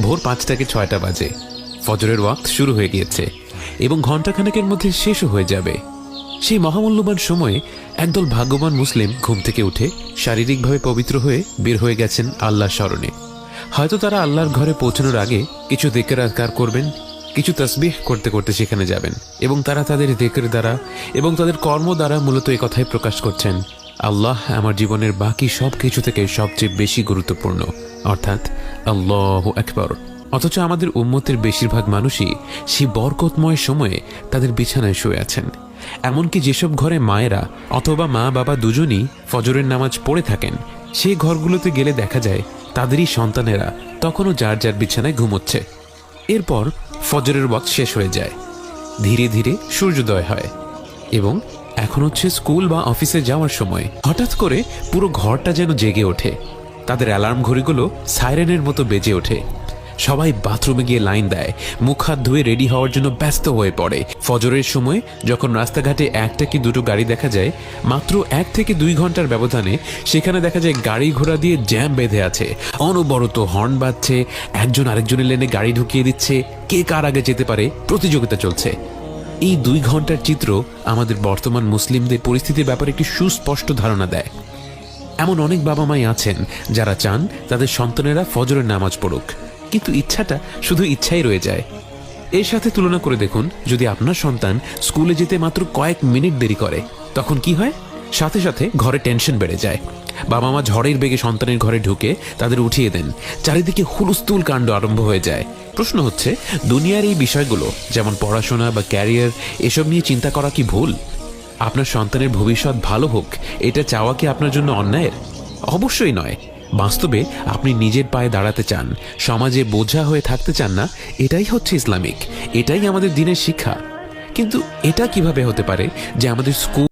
ভোর 5 থেকে 6টা বাজে। ফজরের ওয়াক্ত শুরু হয়ে গিয়েছে এবং ঘণ্টাখানেকের মধ্যে শেষও হয়ে যাবে। সেই মহামূল্যবান সময়ে একদল ভাগ্যবান মুসলিম ঘুম থেকে উঠে শারীরিকভাবে পবিত্র হয়ে বের হয়ে গেছেন আল্লাহর স্মরণে। হয়তো তারা আল্লাহর ঘরে পৌঁছানোর আগে কিছু যিকির আযকার করবেন, কিছু তাসবিহ করতে করতে সেখানে যাবেন এবং তারা তাদের যিকির দ্বারা এবং তাদের কর্ম দ্বারা মূলত এই কথাই প্রকাশ করছেন, আল্লাহ আমার জীবনের বাকি সব কিছু থেকে সবচেয়ে বেশি গুরুত্বপূর্ণ, অর্থাৎ আল্লাহু আকবার। অথচ আমাদের উম্মতের বেশিরভাগ মানুষই সেই বরকতময় সময়ে তাদের বিছানায় শুয়ে আছেন। এমনকি যেসব ঘরে মায়েরা অথবা মা বাবা দুজনই ফজরের নামাজ পড়ে থাকেন, সেই ঘরগুলোতে গেলে দেখা যায় তাদেরই সন্তানেরা তখনও যার যার বিছানায় ঘুমোচ্ছে। এরপর ফজরের ওয়াক্ত শেষ হয়ে যায়, ধীরে ধীরে সূর্যোদয় হয় এবং এখন হচ্ছে স্কুল বা অফিসে যাওয়ার সময়। হঠাৎ করে পুরো ঘরটা যেন জেগে ওঠে, তাদের অ্যালার্ম ঘড়িগুলো সাইরেনের মতো বেজে ওঠে। সবাই বাথরুমে গিয়ে লাইন দেয়, মুখ হাত ধুয়ে রেডি হওয়ার জন্য ব্যস্ত হয়ে পড়ে। ফজরের সময় যখন রাস্তাঘাটে একটা কি দুটো গাড়ি দেখা যায়, মাত্র 1 থেকে 2 ঘন্টার ব্যবধানে সেখানে দেখা যায় গাড়ি ঘোড়া দিয়ে জ্যাম বেঁধে আছে, অনবরত হর্ন বাজছে, একজন আরেকজনের লেনে গাড়ি ঢুকিয়ে দিচ্ছে, কে কার আগে যেতে পারে প্রতিযোগিতা চলছে। এই 2 ঘন্টার চিত্র আমাদের বর্তমান মুসলিমদের পরিস্থিতির ব্যাপারে একটি সুস্পষ্ট ধারণা দেয়। এমন অনেক বাবা মাই আছেন যারা চান তাদের সন্তানেরা ফজরের নামাজ পড়ুক, কিন্তু ইচ্ছাটা শুধু ইচ্ছাই রয়ে যায়। এর সাথে তুলনা করে দেখুন, যদি আপনার সন্তান স্কুলে যেতে মাত্র কয়েক মিনিট দেরি করে, তখন কি হয়? সাথে সাথে ঘরে টেনশন বেড়ে যায়। বাবা মা ঝড়ের বেগে সন্তানের ঘরে ঢুকে তাদের উঠিয়ে দেন, চারিদিকে হুলস্থুল কাণ্ড আরম্ভ হয়ে যায়। প্রশ্ন হচ্ছে, দুনিয়ার এই বিষয়গুলো যেমন পড়াশোনা বা ক্যারিয়ার, এসব নিয়ে চিন্তা করা কি ভুল? আপনার সন্তানের ভবিষ্যৎ ভালো হোক, এটা চাওয়া কি আপনার জন্য অন্যায়ের? অবশ্যই নয়। বাস্তবে আপনি নিজের পায়ে দাঁড়াতে চান, সমাজে বোঝা হয়ে থাকতে চান না, এটাই হচ্ছে ইসলামিক, এটাই আমাদের দিনের শিক্ষা। কিন্তু এটা কিভাবে হতে পারে যে আমাদের স্কুল